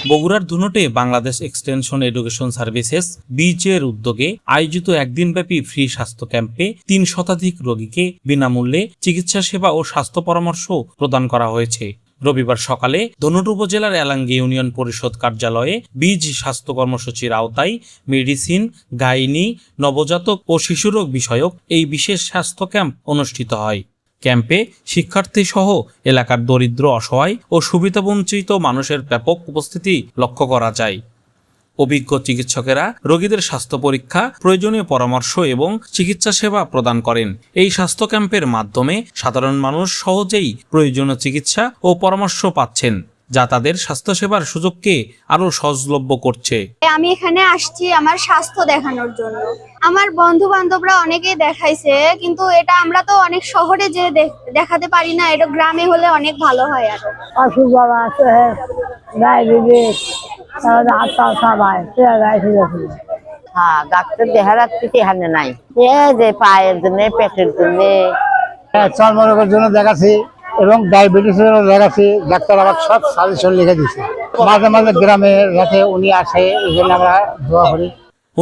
বগুড়ার ধুনটে Bangladesh extension education services বিজের উদ্যোগে আয়োজিত একদিনব্যাপী ফ্রি স্বাস্থ্য ক্যাম্পে ৩ শতাধিক রোগীকে বিনামূল্যে চিকিৎসা সেবা ও স্বাস্থ্য পরামর্শ প্রদান করা হয়েছে। রবিবার সকালে ধুনট উপজেলার এলাঙ্গি ইউনিয়ন পরিষদ কার্যালয়ে বীজ স্বাস্থ্য কর্মসূচির আওতায় মেডিসিন, গাইনি, নবজাতক ও শিশুরোগ বিষয়ক এই বিশেষ স্বাস্থ্য ক্যাম্প অনুষ্ঠিত হয়। ক্যাম্পে শিক্ষার্থী সহ এলাকার দরিদ্র, অসহায় ও সুবিধাবঞ্চিত মানুষের ব্যাপক উপস্থিতি লক্ষ্য করা যায়। অভিজ্ঞ চিকিৎসকেরা রোগীদের স্বাস্থ্য পরীক্ষা, প্রয়োজনীয় পরামর্শ এবং চিকিৎসা সেবা প্রদান করেন। এই স্বাস্থ্য ক্যাম্পের মাধ্যমে সাধারণ মানুষ সহজেই প্রয়োজনীয় চিকিৎসা ও পরামর্শ পাচ্ছেন, যা তাদের স্বাস্থ্যসেবার সুযোগকে আরো সহজলভ্য করছে। আমি এখানে আসছি আমার স্বাস্থ্য দেখানোর জন্য। আমার বন্ধু বান্ধবরা অনেকেই দেখাইছে, কিন্তু এটা আমরা তো অনেক শহরে যে দেখাতে পারি না, এটা গ্রামে হলে অনেক ভালো হয়। আরো অসুখ বাবা আছে, ডায়াবেটিস, হ্যাঁ, ডাক্তার দেখা রাখতে এখানে নাই, যে পায়ের জন্য, পেটের জন্য, চর্মরোগের জন্য দেখাচ্ছি এবং ডায়াবেটিসের দেখাচ্ছি। ডাক্তার আবার সব সাজেশন লিখে দিচ্ছে। মাঝে মাঝে গ্রামে যাতে উনি আসে, এই জন্য আমরা দোয়া করি।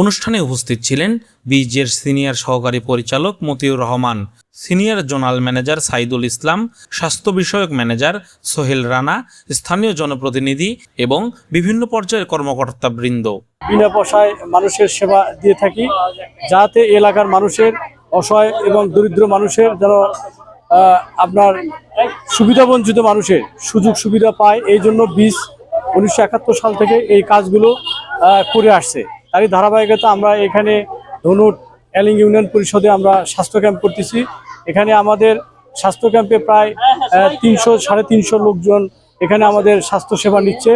অনুষ্ঠানে উপস্থিত ছিলেন বিজের সিনিয়র সহকারী পরিচালক Motiur Rahman, senior zonal manager Saidul Islam, স্বাস্থ্য বিষয়ক ম্যানেজার সোহেল রানা, স্থানীয় জনপ্রতিনিধি এবং বিভিন্ন পর্যায়ের কর্মকর্তাবৃন্দ। বিনা পয়সায় মানুষের সেবা দিয়ে থাকি, যাতে এলাকার মানুষের, অসহায় এবং দরিদ্র মানুষের যেন আপনার সুবিধাবঞ্চিত মানুষের সুযোগ সুবিধা পায়। এই জন্য 1971 সাল থেকে এই কাজগুলো করে আসছে। তারই ধারাবাহিকতা আমরা এখানে ধনুট এলাঙ্গি ইউনিয়ন পরিষদে আমরা স্বাস্থ্য ক্যাম্প করতেছি। এখানে আমাদের স্বাস্থ্য ক্যাম্পে প্রায় 300-350 লোকজন এখানে আমাদের স্বাস্থ্য সেবা নিচ্ছে।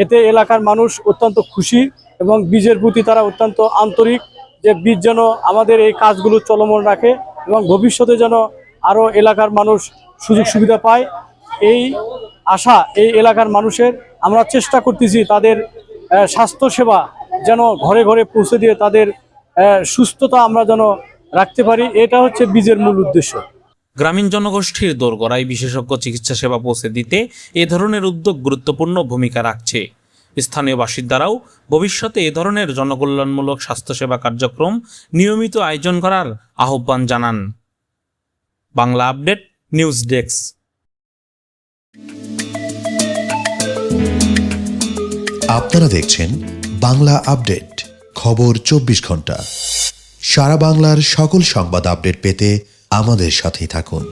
এতে এলাকার মানুষ অত্যন্ত খুশি এবং বীজের প্রতি তারা অত্যন্ত আন্তরিক, যে বীজ যেন আমাদের এই কাজগুলো চলমান রাখে এবং ভবিষ্যতে যেন আরও এলাকার মানুষ সুযোগ সুবিধা পায়। এই আশা এই এলাকার মানুষের। আমরা চেষ্টা করতেছি তাদের স্বাস্থ্য সেবা যেন ঘরে ঘরে পৌঁছে দিয়ে তাদের সুস্থতা আমরা যেন রাখতে পারি। এটা হচ্ছে বীজের মূল উদ্দেশ্য। গ্রামীণ জনগোষ্ঠীর দোরগোড়ায় বিশেষজ্ঞ চিকিৎসা সেবা পৌঁছে দিতে এ ধরনের উদ্যোগ গুরুত্বপূর্ণ ভূমিকা রাখছে। স্থানীয় বাসিন্দারাও ভবিষ্যতে এ ধরনের জনকল্যাণমূলক স্বাস্থ্যসেবা কার্যক্রম নিয়মিত আয়োজন করার আহ্বান জানান। Bangla update news desk. আপনারা দেখছেন বাংলা আপডেট, খবর 24 ঘন্টা। সারা বাংলার সকল সংবাদ আপডেট পেতে আমাদের সাথেই থাকুন।